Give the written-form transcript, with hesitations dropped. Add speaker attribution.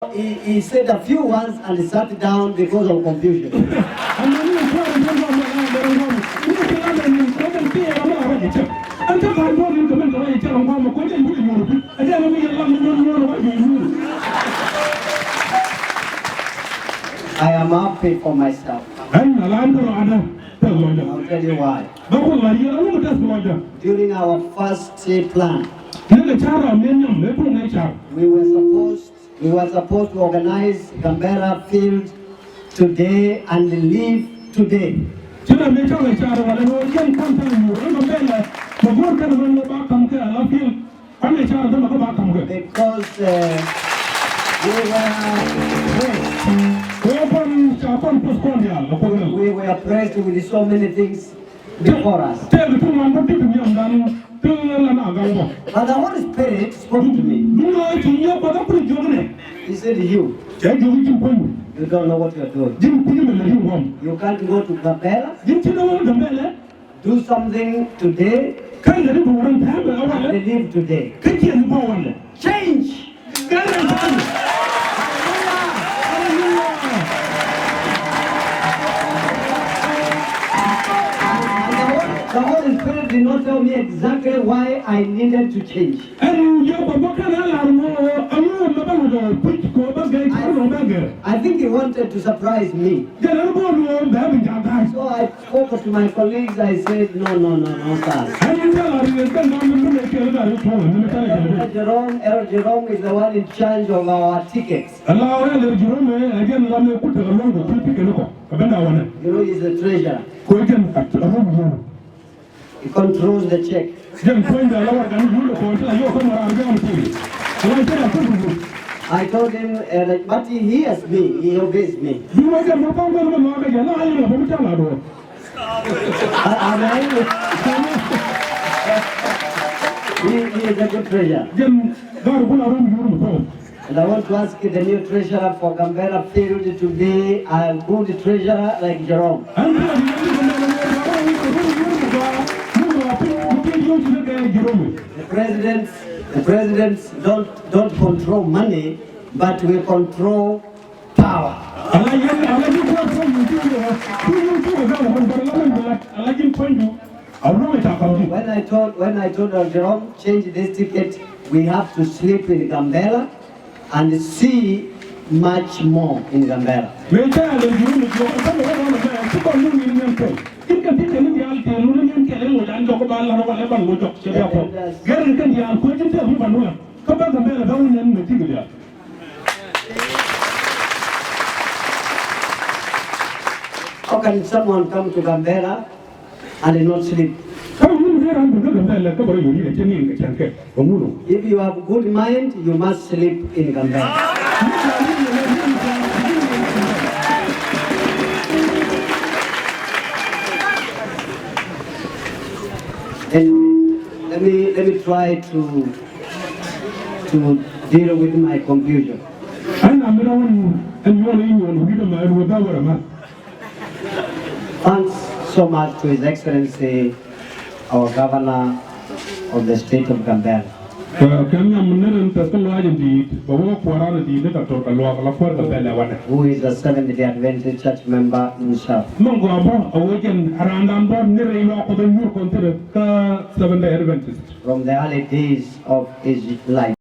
Speaker 1: He said a few words and sat down because of confusion. I am happy for myself. I'll tell you why. During our first plan, we were supposed to organize Gambela Field today and leave today. Because we were pressed with so many things before us. But the Holy Spirit spoke to me. He said, you don't know what you're doing. You can't go to Gambela, do something today, and leave today. Change! The Holy Spirit did not tell me exactly why I needed to change. I think he wanted to surprise me. So I spoke to my colleagues. I said, no, sir. Jerome is the one in charge of our tickets. He's the treasurer. He controls the check. I told him, but he hears me, he obeys me. He is a good treasurer. And I want to ask the new treasurer for Gambela Field to be a good treasurer like Jerome. The presidents don't control money, but we control power. When I told Jerome, change this ticket, we have to sleep in Gambela and see much more in Gambela. How can someone come to Gambela and not sleep? If you have a good mind, you must sleep in Gambela. Anyway, let me try to deal with my confusion. Thanks so much to His Excellency, our Governor of the State of Gambela. Who is a Seventh-day Adventist church member himself. From the early days of his life.